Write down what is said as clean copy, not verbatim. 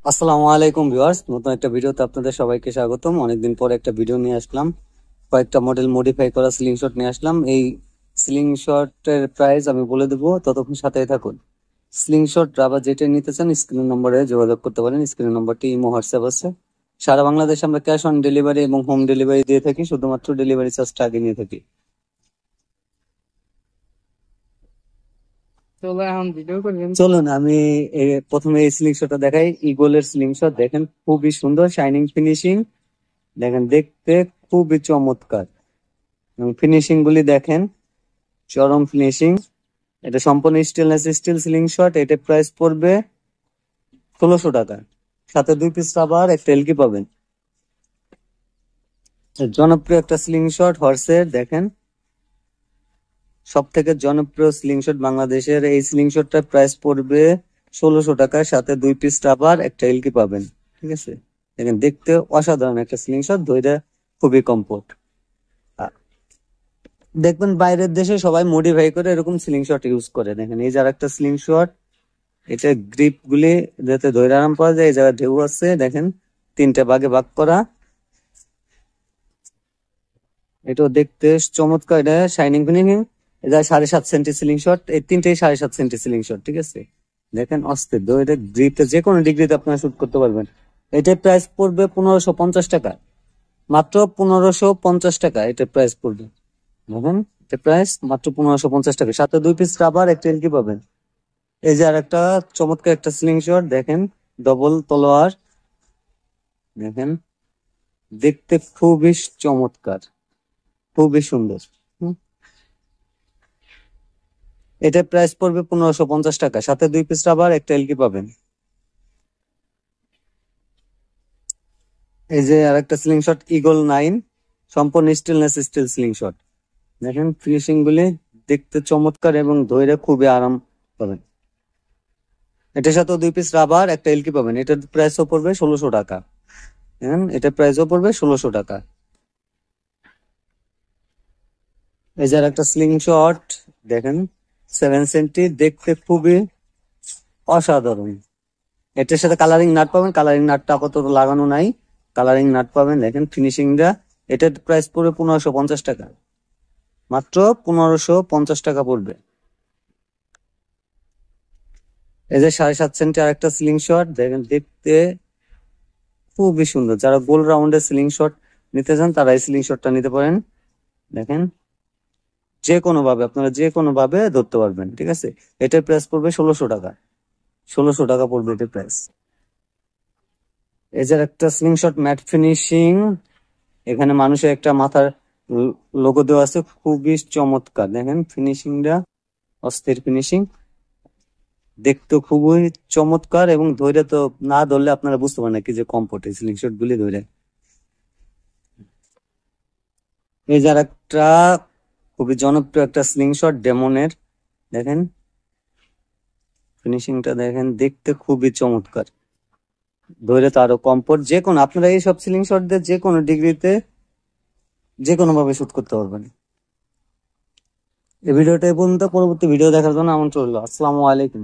আসসালামু আলাইকুম ভিউয়ার্স, নতুন একটা ভিডিওতে আপনাদের সবাইকে স্বাগতম। অনেকদিন পর একটা ভিডিও নিয়ে আসলাম, কয়েকটা মডেল মডিফাই করা সিলিং শট নিয়ে আসলাম। এই সিলিং শটের প্রাইস আমি বলে দেবো, ততক্ষণ সাথেই থাকুন। সিলিং শট রাবার যেটা নিতে চান স্ক্রিন নম্বরে যোগাযোগ করতে পারেন। স্ক্রিন নম্বরটি ইমো হোয়াটসঅ্যাপ আছে। সারা বাংলাদেশে আমরা ক্যাশ অন ডেলিভারি এবং হোম ডেলিভারি দিয়ে থাকি, শুধুমাত্র ডেলিভারি চার্জটা আগে নিয়ে থাকি। চলুন আমি প্রথমে এই সিলিং শটটা দেখাই। ইগলের সিলিং শট দেখেন, খুবই সুন্দর শাইনিং ফিনিশিং। দেখেন দেখতে খুবই চমৎকার এবং ফিনিশিং গুলি দেখেন, চরম ফিনিশিং। এটা সম্পূর্ণ স্টেনলেস স্টিল সিলিং শট। এটা প্রাইস পড়বে 1600 টাকা, সাথে 2 পিস রাবার, একটা এলকি পাবেন। জনপ্রিয় একটা সিলিং শট হর্সের, দেখেন সব থেকে জনপ্রিয় সিলিং শট বাংলাদেশের। এই সিলিং শটটার প্রাইস পড়বে 1600 টাকা, সাথে 2 পিস রাবার, একটা এলকি পাবেন। ঠিক আছে, দেখেন দেখতে অসাধারণ একটা সিলিং শট, দইটা খুবই কমফোর্ট। দেখবেন বাইরের দেশে সবাই মডিফাই করে এরকম সিলিং শট ইউজ করে। দেখেন এই যার একটা সিলিং শট, এটা গ্রিপ গুলি যাতে ধরে আরাম পাওয়া যায়। এই জায়গায় ঢেউ আছে, দেখেন 3টে ভাগে ভাগ করা। এটাও দেখতে চমৎকার, এটা শাইনিং ফিনিশিং। এটা 7.5 সেন্টি সিলিং শট, এই 3টেই 7.5 সেন্টি সিলিং শট। ঠিক আছে, দেখেন অস্থির এটা গ্রিপটা যে কোনো ডিগ্রিতে আপনারা শুট করতে পারবেন। এটার প্রাইস পড়বে 1550 টাকা, মাত্র 1550 টাকা এটার প্রাইস পড়বে। দেখেন এটা প্রাইস মাত্র 1550 টাকা, সাথে 2 পিস রাবার, একটা এলকি পাবেন। এই যে আর একটা চমৎকার একটা স্লিং শট, দেখেন ডবল তলোয়ার, দেখেন দেখতে খুবই চমৎকার, খুবই সুন্দর। হুম, এটার প্রাইস পড়বে 1550 টাকা, সাথে 2 পিস রাবার, একটা এলকি পাবেন। এই যে আর একটা স্লিং শট ইগল 9, সম্পূর্ণ স্টেনলেস স্টিল স্লিং শট। দেখেন ফিনিশিং গুলি দেখতে চমৎকার এবং ধরে খুবই আরাম পাবেন। এটার সাথে 2 পিস রাবার, একটা এলকি পাবেন। এটার প্রাইসও পড়বে 1600 টাকা। এটার প্রাইসও পড়বে 1600 টাকা। এই যে আর একটা স্লিং শট, দেখেন 7 সেন্টি, দেখতে খুবই অসাধারণ। এটার সাথে কালারিং নাট পাবেন, কালারিং নাটটা আপাতত লাগানো নাই, কালারিং নাট পাবেন। দেখেন ফিনিশিংটা, এটার প্রাইস পড়বে 1550 টাকা, মাত্র 1550 টাকা পড়বে। এই যে 7.5 সেন্টি আর একটা সিলিং শট, দেখেন দেখতে খুবই সুন্দর। যারা গোল রাউন্ডের সিলিং শট নিতে চান তারা এই সিলিং শটটা নিতে পারেন। দেখেন যে কোনো ভাবে আপনারা যে কোনো ভাবে ধরতে পারবেন। ঠিক আছে, এটার প্রাইস পড়বে 1600 টাকা, 1600 টাকা পড়বে এটার প্রাইস। এই যে একটা সিলিং শট ম্যাট ফিনিশিং, এখানে মানুষের একটা মাথার লোগো দেওয়া আছে, খুবই চমৎকার। দেখেন ফিনিশিংটা অস্থির ফিনিশিং, দেখতে খুবই চমৎকার এবং ধরে তো না ধরলে আপনারা বুঝতে পারেন না কি যে কমফোর্ট এই সিলিং শট গুলি ধরে। এই যার একটা খুবই জনপ্রিয় একটা স্লিং শট ডেমনের, দেখেন ফিনিশিংটা, দেখেন দেখতে খুবই চমৎকার, ধরে তো আরো কমফোর্ট। যে কোনো আপনারা এই সব সিলিং শট দিয়ে যে কোনো ডিগ্রিতে যে কোনো ভাবে শুট করতে পারবেন। এই ভিডিওটা এই পর্যন্ত, পরবর্তী ভিডিও দেখার জন্য আমন্ত্রণ রইল। আসসালামু আলাইকুম।